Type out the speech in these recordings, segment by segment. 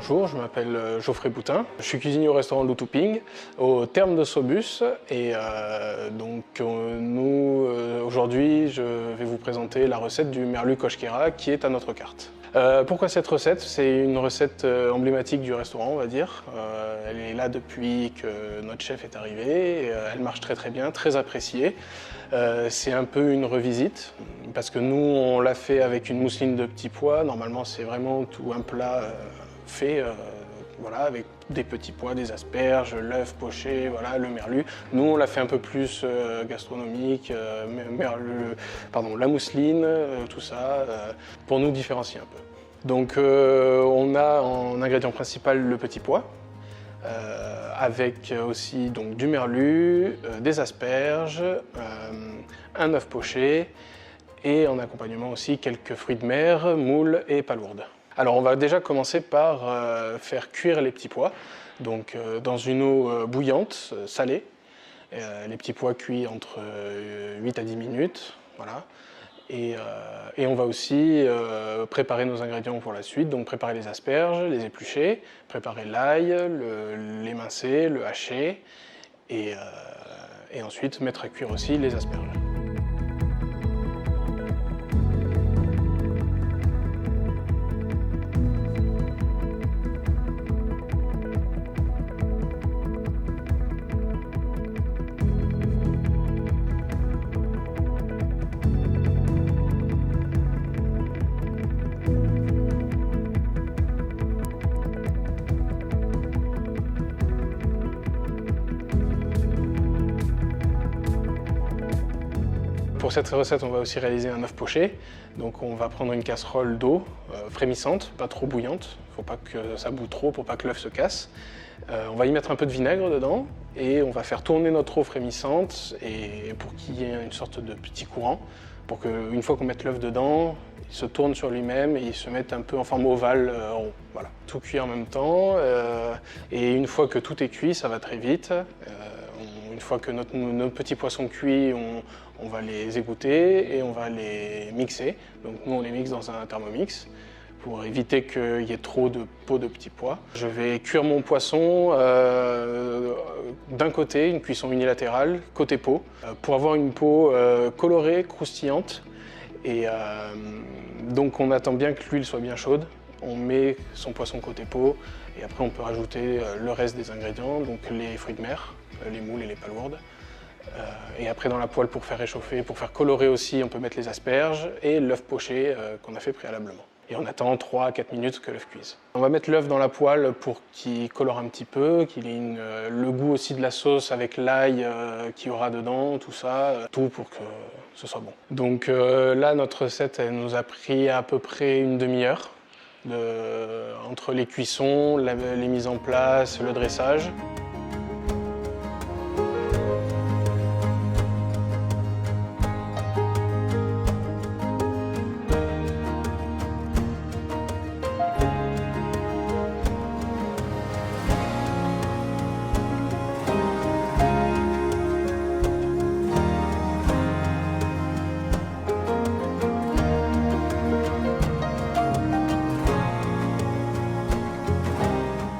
Bonjour, je m'appelle Geoffrey Boutin. Je suis cuisinier au restaurant Loutouping, au terme de Saubus. Et aujourd'hui, je vais vous présenter la recette du merlu koshkera qui est à notre carte. Pourquoi cette recette? C'est une recette emblématique du restaurant, on va dire. Elle est là depuis que notre chef est arrivé. Et, elle marche très très bien, très appréciée. C'est un peu une revisite, parce que nous, on l'a fait avec une mousseline de petits pois. Normalement, c'est vraiment tout un plat fait voilà, avec des petits pois, des asperges, l'œuf poché, voilà, le merlu. Nous, on l'a fait un peu plus gastronomique, la mousseline, tout ça, pour nous différencier un peu. Donc, on a en ingrédient principal le petit pois, avec aussi donc, du merlu, des asperges, un œuf poché et en accompagnement aussi quelques fruits de mer, moules et palourdes. Alors on va déjà commencer par faire cuire les petits pois, donc dans une eau bouillante, salée. Les petits pois cuits entre 8 à 10 minutes, voilà. Et on va aussi préparer nos ingrédients pour la suite, donc préparer les asperges, les éplucher, préparer l'ail, l'émincer, le hacher, et ensuite mettre à cuire aussi les asperges. Pour cette recette, on va aussi réaliser un œuf poché. Donc on va prendre une casserole d'eau frémissante, pas trop bouillante. Il ne faut pas que ça bout trop pour pas que l'œuf se casse. On va y mettre un peu de vinaigre dedans et on va faire tourner notre eau frémissante et pour qu'il y ait une sorte de petit courant, pour qu'une fois qu'on mette l'œuf dedans, il se tourne sur lui-même et il se mette un peu en forme ovale rond. Voilà. Tout cuit en même temps et une fois que tout est cuit, ça va très vite. Une fois que nos petits poissons cuits, on va les égoutter et on va les mixer. Donc nous, on les mixe dans un Thermomix pour éviter qu'il y ait trop de peau de petits pois. Je vais cuire mon poisson d'un côté, une cuisson unilatérale, côté peau, pour avoir une peau colorée, croustillante. Et donc on attend bien que l'huile soit bien chaude. On met son poisson côté peau et après on peut rajouter le reste des ingrédients, donc les fruits de mer, les moules et les palourdes. Et après dans la poêle pour faire réchauffer, pour faire colorer aussi, on peut mettre les asperges et l'œuf poché qu'on a fait préalablement. Et on attend 3 à 4 minutes que l'œuf cuise. On va mettre l'œuf dans la poêle pour qu'il colore un petit peu, qu'il ait le goût aussi de la sauce avec l'ail qu'il y aura dedans, tout ça, tout pour que ce soit bon. Donc là, notre recette, elle nous a pris à peu près une demi-heure entre les cuissons, les mises en place, le dressage.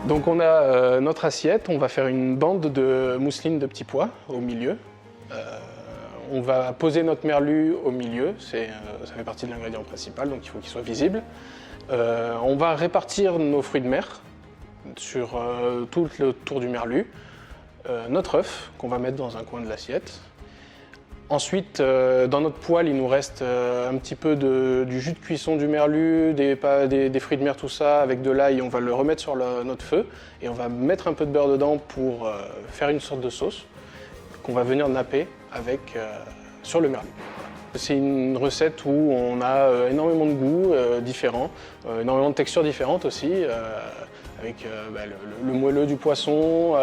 Donc on a notre assiette, on va faire une bande de mousseline de petits pois au milieu. On va poser notre merlu au milieu, ça fait partie de l'ingrédient principal, donc il faut qu'il soit visible. On va répartir nos fruits de mer sur tout le tour du merlu. Notre œuf qu'on va mettre dans un coin de l'assiette. Ensuite, dans notre poêle, il nous reste un petit peu du jus de cuisson du merlu, des fruits de mer, tout ça, avec de l'ail. On va le remettre sur notre feu et on va mettre un peu de beurre dedans pour faire une sorte de sauce qu'on va venir napper sur le merlu. C'est une recette où on a énormément de goûts différents, énormément de textures différentes aussi, avec le moelleux du poisson,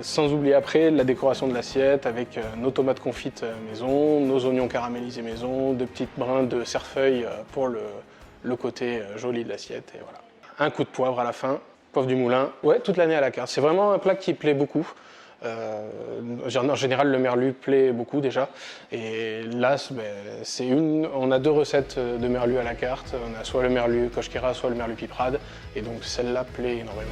sans oublier après la décoration de l'assiette avec nos tomates confites maison, nos oignons caramélisés maison, de petites brins de cerfeuil pour le côté joli de l'assiette. Et voilà. Un coup de poivre à la fin, poivre du moulin, ouais, toute l'année à la carte. C'est vraiment un plat qui plaît beaucoup. En général, le merlu plaît beaucoup déjà. Et là, on a 2 recettes de merlu à la carte. On a soit le merlu Koshkera, soit le merlu piperade. Et donc celle-là plaît énormément.